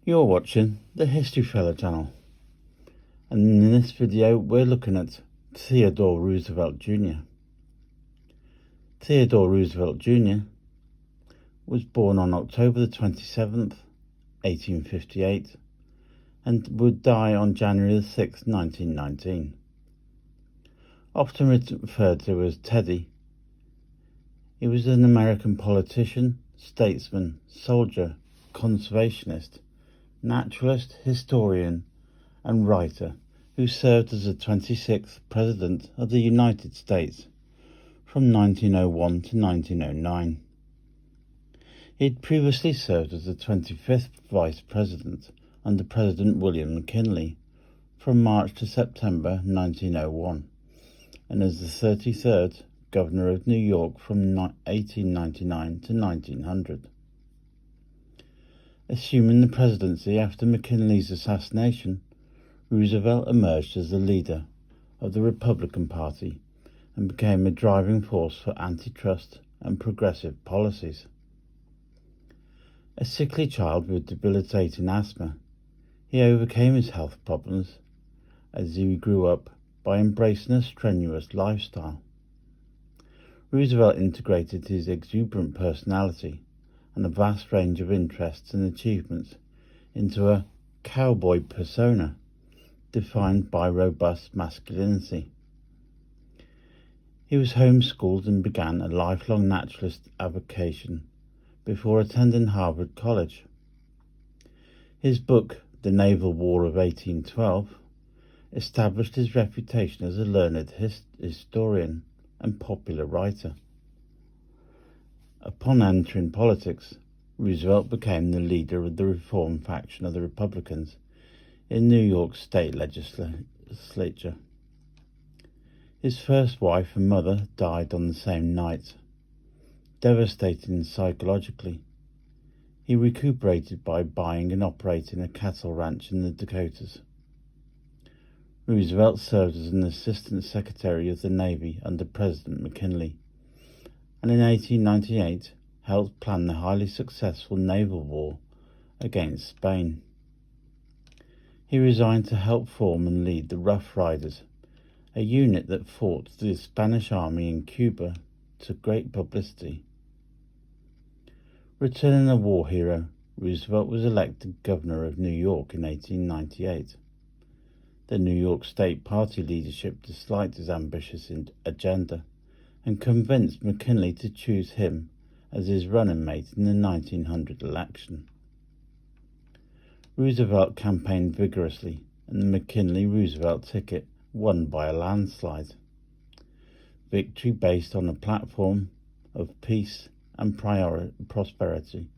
You're watching the History Fella channel, and in this video we're looking at Theodore Roosevelt Jr. Theodore Roosevelt Jr. was born on October the 27th, 1858, and would die on January the 6th, 1919. Often referred to as Teddy, he was an American politician, statesman, soldier, conservationist, naturalist, historian, and writer who served as the 26th President of the United States from 1901 to 1909. He had previously served as the 25th Vice President under President William McKinley from March to September 1901, and as the 33rd Governor of New York from 1899 to 1900. Assuming the presidency after McKinley's assassination, Roosevelt emerged as the leader of the Republican Party and became a driving force for antitrust and progressive policies. A sickly child with debilitating asthma, he overcame his health problems as he grew up by embracing a strenuous lifestyle. Roosevelt integrated his exuberant personality and a vast range of interests and achievements into a cowboy persona defined by robust masculinity. He was homeschooled and began a lifelong naturalist avocation before attending Harvard College. His book, The Naval War of 1812, established his reputation as a learned historian and popular writer. Upon entering politics, Roosevelt became the leader of the reform faction of the Republicans in New York State Legislature. His first wife and mother died on the same night. Devastating psychologically, he recuperated by buying and operating a cattle ranch in the Dakotas. Roosevelt served as an Assistant Secretary of the Navy under President McKinley, and in 1898 helped plan the highly successful naval war against Spain. He resigned to help form and lead the Rough Riders, a unit that fought the Spanish army in Cuba to great publicity. Returning a war hero, Roosevelt was elected governor of New York in 1898. The New York State Party leadership disliked his ambitious agenda and convinced McKinley to choose him as his running mate in the 1900 election. Roosevelt campaigned vigorously, and the McKinley-Roosevelt ticket won by a landslide. Victory based on a platform of peace and prosperity.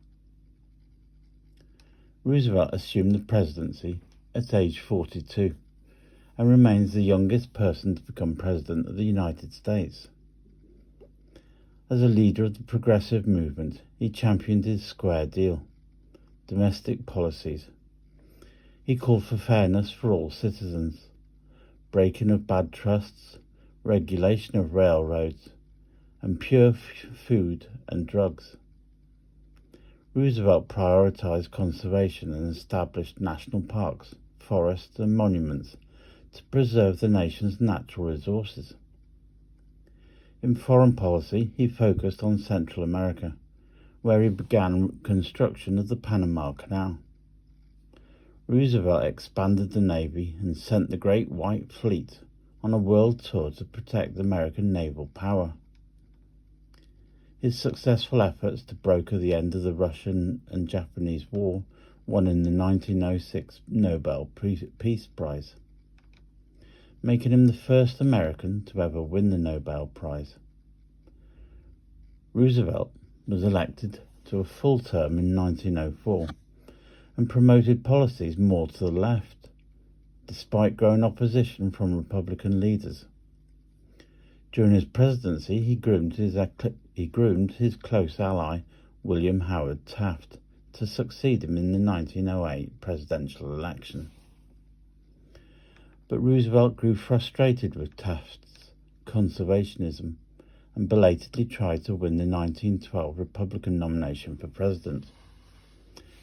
Roosevelt assumed the presidency at age 42 and remains the youngest person to become President of the United States. As a leader of the progressive movement, he championed his square deal, domestic policies. He called for fairness for all citizens, breaking of bad trusts, regulation of railroads, and pure food and drugs. Roosevelt prioritized conservation and established national parks, forests, and monuments to preserve the nation's natural resources. In foreign policy, he focused on Central America, where he began construction of the Panama Canal. Roosevelt expanded the Navy and sent the Great White Fleet on a world tour to protect American naval power. His successful efforts to broker the end of the Russian and Japanese War won him the 1906 Nobel Peace Prize, making him the first American to ever win the Nobel Prize. Roosevelt was elected to a full term in 1904 and promoted policies more to the left, despite growing opposition from Republican leaders. During his presidency, he groomed his close ally, William Howard Taft, to succeed him in the 1908 presidential election. But Roosevelt grew frustrated with Taft's conservationism and belatedly tried to win the 1912 Republican nomination for president.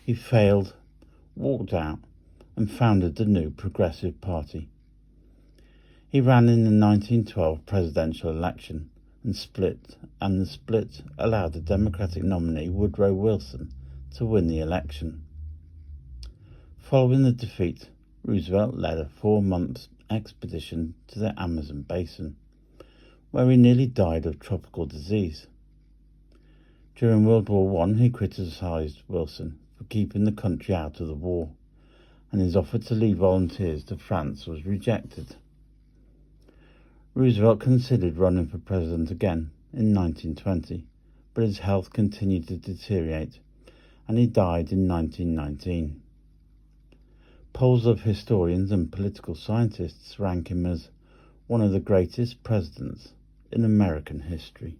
He failed, walked out and founded the new Progressive Party. He ran in the 1912 presidential election and the split allowed the Democratic nominee Woodrow Wilson to win the election. Following the defeat, Roosevelt led a 4-month expedition to the Amazon basin, where he nearly died of tropical disease. During World War I, he criticised Wilson for keeping the country out of the war, and his offer to lead volunteers to France was rejected. Roosevelt considered running for president again in 1920, but his health continued to deteriorate, and he died in 1919. Polls of historians and political scientists rank him as one of the greatest presidents in American history.